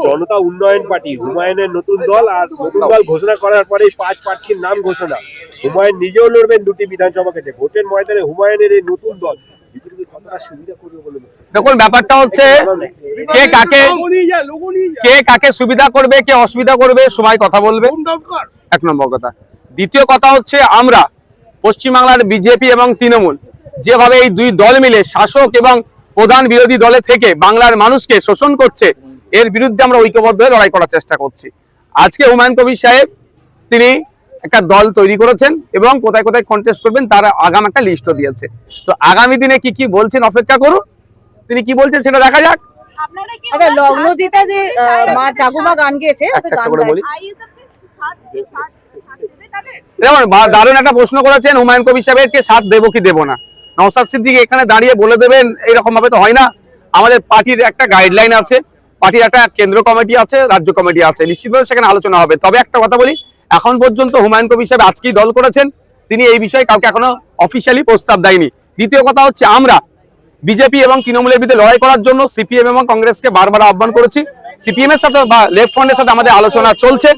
জনতা উন্নয়ন পার্টি হুমায়ুনের নতুন দল, আর নতুন দল ঘোষণা করার পরে 5 প্রার্থীর নাম ঘোষণা। হুমায়ুন নিজেও লড়বেন 2টি বিধানসভা কেটে। ভোটের ময়দানে হুমায়ুনের এই নতুন দল বিজেপিকে কতটা সুবিধা করবে বলে দেখুন, ব্যাপারটা হচ্ছে কে কাকে সুবিধা করবে, কে অসুবিধা করবে, সবাই কথা বলবে, 1 নম্বর কথা। দ্বিতীয় কথা হচ্ছে, আমরা পশ্চিমবাংলার বিজেপি এবং তৃণমূল যেভাবে এই দুই দল মিলে শাসক এবং প্রধান বিরোধী দলে থেকে বাংলার মানুষকে শোষণ করছে, এর বিরুদ্ধে আমরা ঐক্যবদ্ধ হয়ে লড়াই করার চেষ্টা করছি। আজকে হুমায়ুন কবির সাহেব তিনি একটা দল তৈরি করেছেন এবং কোথায় কোথায় কন্টেস্ট করবেন তার আগাম একটা লিস্টও দিয়েছে। তো আগামী দিনে কি কি বলছেন অপেক্ষা করুন, তিনি কি বলছেন সেটা দেখা যাক। আচ্ছা, লগ্নজিতা যে মা জাগুমা গান গেয়েছে, যেমন দারুণ একটা প্রশ্ন করেছেন হুমায়ুন কবির সাহেবকে সাথ দেবো কি দেবো না। নওশাদ সিদ্দিকী এখানে দাঁড়িয়ে বলে দেবেন এইরকম ভাবে তো হয় না। আমাদের পার্টির একটা গাইডলাইন আছে, পার্টির একটা কেন্দ্র কমিটি আছে, রাজ্য কমিটি আছে, নিশ্চিতভাবে সেখানে আলোচনা হবে। তবে একটা কথা বলি, এখন পর্যন্ত হুমায়ুন কবির সাহেব আজকেই দল করেছেন, তিনি এই বিষয়ে কাউকে এখনো অফিসিয়ালি প্রস্তাব দেয়নি। দ্বিতীয় কথা হচ্ছে, আমরা বিজেপি এবং তৃণমূলের বিরুদ্ধে লড়াই করার জন্য সিপিএম এবং কংগ্রেসকে বারবার আহ্বান করেছি। সিপিএম এর সাথে বা লেফট ফ্রন্টের সাথে আমাদের আলোচনা চলছে।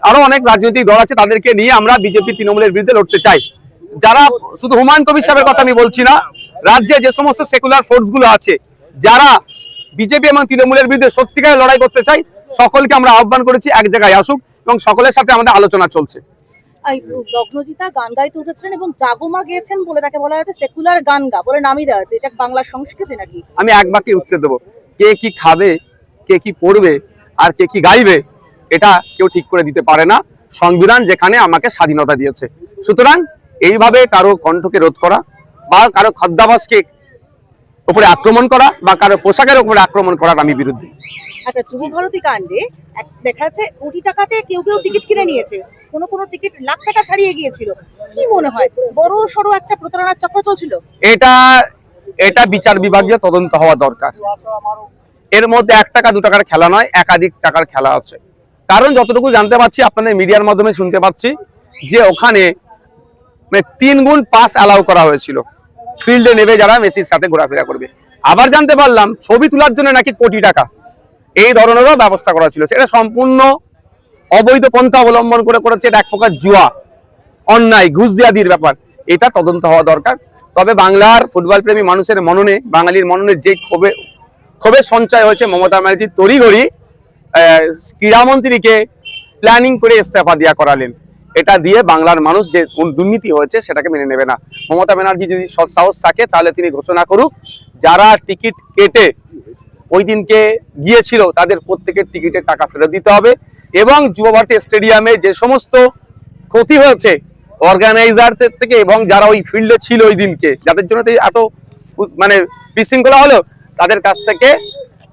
আরো অনেক রাজনৈতিক দল আছে, তাদেরকে নিয়ে আমরা বিজেপি তৃণমূলের বিরুদ্ধে লড়তে চাই। যারা শুধু হুমায়ুন কবির সাহেবের কথা আমি বলছি না, রাজ্যে যে সমস্ত সেকুলার ফোর্স গুলো আছে যারা বিজেপি এবং তৃণমূলের বিরুদ্ধে সত্যিকারের লড়াই করতে চাই, সকলকে আমরা আহ্বান করেছি এক জায়গায় আসুক এবং সকলের সাথে আমাদের আলোচনা চলছে। লগ্নজিতা গান গাইতে উঠেছিলেন এবং জাগুমা গেয়েছেন বলে তাকে বলা হয়েছে সেকুলার গান গা বলে নামই দেওয়া হয়েছে। এটা বাংলার সংস্কৃতি নাকি? আমি এক বাক্যে উত্তর দেবো, কে কি খাবে, কে কি পড়বে আর কে কি গাইবে এটা কেউ ঠিক করে দিতে পারে না। সংবিধান যেখানে আমাকে স্বাধীনতা দিয়েছে, সুতরাং এইভাবে কারো কণ্ঠকে রোধ করা বা কারো খাদ্যাভাসকে উপরে আক্রমণ করা বা কারো পোশাকের উপরে আক্রমণ করার আমি বিরুদ্ধে। আচ্ছা, যুবভারতী কাণ্ডে দেখা যাচ্ছে কোটি টাকাতে কেউ কেউ টিকিট কিনে নিয়েছে, কোনো টিকিট লাখ টাকা ছাড়িয়ে গিয়েছিল। কি মনে হয়, বড় সড়ো একটা প্রতারণার চক্র চলছিল? এটা বিচার বিভাগীয় তদন্ত হওয়া দরকার। এর মধ্যে 1 টাকা 2 টাকার খেলা নয়, একাধিক টাকার খেলা আছে। কারণ যতটুকু জানতে পারছি, আপনাদের মিডিয়ার মাধ্যমে শুনতে পাচ্ছি যে ওখানে 3 গুণ পাস অ্যালাউ করা হয়েছিল ফিল্ডে নেবে যারা মেসির সাথে ঘোরাফেরা করবে। আবার জানতে পারলাম ছবি তোলার জন্য নাকি কোটি টাকা এই ধরনেরও ব্যবস্থা করা ছিল। সেটা সম্পূর্ণ অবৈধ পন্থা অবলম্বন করেছে। এটা এক প্রকার জুয়া, অন্যায়, ঘুষদিয়াদির ব্যাপার। এটা তদন্ত হওয়া দরকার। তবে বাংলার ফুটবল প্রেমী মানুষের মননে, বাঙালির মননে যে ক্ষোভের সঞ্চয় হয়েছে, মমতা ব্যানার্জি তড়িঘড়ি ক্রীড়ামন্ত্রীকে প্ল্যানিং করে ইস্তফা দেওয়া করালেন। এটা দিয়ে বাংলার মানুষ যে দুর্নীতি হয়েছে সেটাকে মেনে নেবে না। মমতা ব্যানার্জি যদি সৎসাহস থাকে তাহলে তিনি ঘোষণা করুক, যারা টিকিট কেটে ওই দিনকে গিয়েছিল তাদের প্রত্যেকের টিকিটের টাকা ফেরত দিতে হবে। এবং যুবভারতী স্টেডিয়ামে যে সমস্ত ক্ষতি হয়েছে অর্গানাইজারদের থেকে এবং যারা ওই ফিল্ডে ছিল ওই দিনকে, যাদের জন্য এত বিশৃঙ্খলা হলো, তাদের কাছ থেকে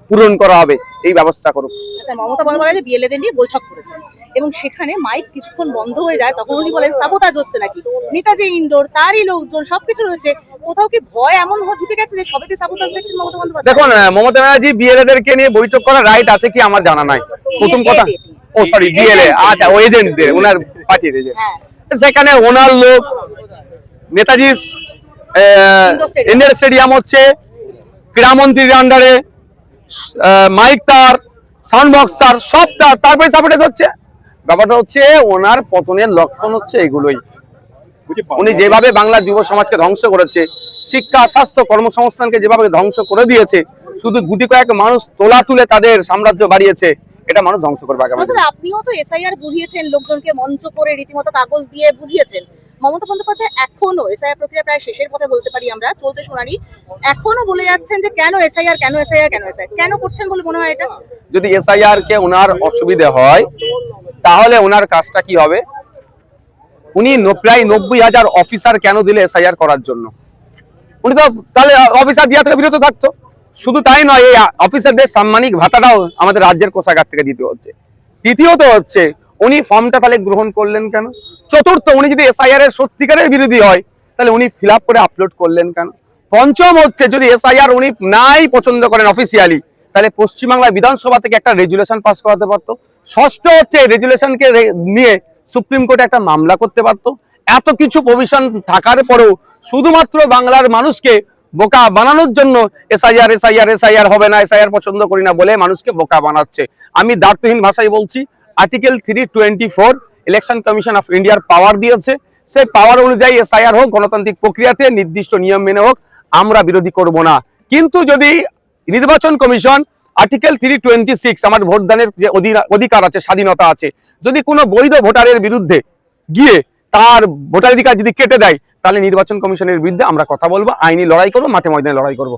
পূরণ করা হবে, এই ব্যবস্থা করুক। আচ্ছা, মমতা বন্দ্যোপাধ্যায় বিএলএদের নিয়ে বৈঠক করেছেন এবং সেখানে মাইক কিছুক্ষণ বন্ধ হয়ে যায়, তখন উনি বলেন সাবোতাজ হচ্ছে নাকি। নেতাজি ইনডোর, তারই লোকজন, সবকিছু রয়েছে, কোথাও কি ভয় এমন ঢুকে গেছে যে সবেতে সাবোতাজ দেখছেন মমতা বন্দ্যোপাধ্যায়? দেখুন, মমতা ব্যানার্জি বিএলএদেরকে নিয়ে বৈঠক করার রাইট আছে কি আমার জানা নাই। প্রথম কথা, বিএলএ, আচ্ছা, ও এজেন্টদের, ওনার পার্টির এজেন্ট, সেখানে ওনার লোক, নেতাজি ইন্ডোর স্টেডিয়াম হচ্ছে ক্রীড়ামন্ত্রীর আন্ডারে, মাইক তার, সাউন্ড বক্স তার, সব তারপরে সাপোর্টেজ হচ্ছে। ব্যাপারটা হচ্ছে ওনার পতনের লক্ষণ হচ্ছে এগুলোই। উনি যেভাবে বাংলার যুব সমাজকে ধ্বংস করেছে, শিক্ষা, স্বাস্থ্য, কর্মসংস্থানকে যেভাবে ধ্বংস করে দিয়েছে, শুধু গুটি কয়েক মানুষ তোলা তুলে তাদের সাম্রাজ্য বাড়িয়েছে, এটা মানুষ ধ্বংস করবে। আপনিও তো এসআইআর বুঝিয়েছেন, লোকজনকে মঞ্চ করে রীতিমতো কাগজ দিয়ে বুঝিয়েছেন। মমতা বন্দ্যোপাধ্যায় এখনো এসআইআর প্রক্রিয়া প্রায় শেষের পথে বলতে পারি আমরা, চলছে শুনানি, এখনো বলে যাচ্ছেন যে কেন এসআইআর, কেন এসআইআর, কেন এসআইআর, কেন করছেন বলে মনে হয় এটা? যদি এসআইআর কে ওনার অসুবিধা হয় তাহলে ওনার কাজটা কি হবে? উনি প্রায় 90,000 অফিসার কেন দিলে এসআইআর করার জন্য? উনি তো তাহলে অফিসার দিয়া থেকে বিরত থাকতো। শুধু তাই নয়, এই অফিসারদের সাম্মানিক ভাতাটাও আমাদের রাজ্যের কোষাগার থেকে দিতে হচ্ছে। তৃতীয়ত হচ্ছে, উনি ফর্মটা তাহলে গ্রহণ করলেন কেন? চতুর্থ, উনি যদি এসআইআর এর সত্যিকারের বিরোধী হয় তাহলে উনি ফিল আপ করে আপলোড করলেন কেন? পঞ্চম হচ্ছে, যদি এসআইআর উনি নাই পছন্দ করেন অফিসিয়ালি, তাহলে পশ্চিমবাংলার বিধানসভা থেকে একটা রেজুলেশন পাস করাতে পারতো। ষষ্ঠ হচ্ছে, রেজুলেশনকে নিয়ে সুপ্রিম কোর্টে একটা মামলা করতে পারতো। এত কিছু প্রভিশন থাকার পরেও শুধুমাত্র বাংলার মানুষকে বোকা বানানোর জন্য এসআইআর হবে না, এসআইআর পছন্দ করি না বলে মানুষকে বোকা বানাচ্ছে। আমি দার্থহীন ভাষায় বলছি, আর্টিকেল 324 ইলেকশন কমিশন অফ ইন্ডিয়ার পাওয়ার দিয়েছে, সেই পাওয়ার অনুযায়ী এসআইআর হোক, গণতান্ত্রিক প্রক্রিয়াতে নির্দিষ্ট নিয়ম মেনে হোক, আমরা বিরোধী করব না। কিন্তু যদি নির্বাচন কমিশন আর্টিকেল 326 আমার ভোটদানের যে অধিকার আছে, স্বাধীনতা আছে, যদি কোনো বৈধ ভোটারের বিরুদ্ধে গিয়ে তার ভোটাধিকার যদি কেটে দেয়, তাহলে নির্বাচন কমিশনের বিরুদ্ধে আমরা কথা বলবো, আইনি লড়াই করবো, মাঠে ময়দানে লড়াই করবো।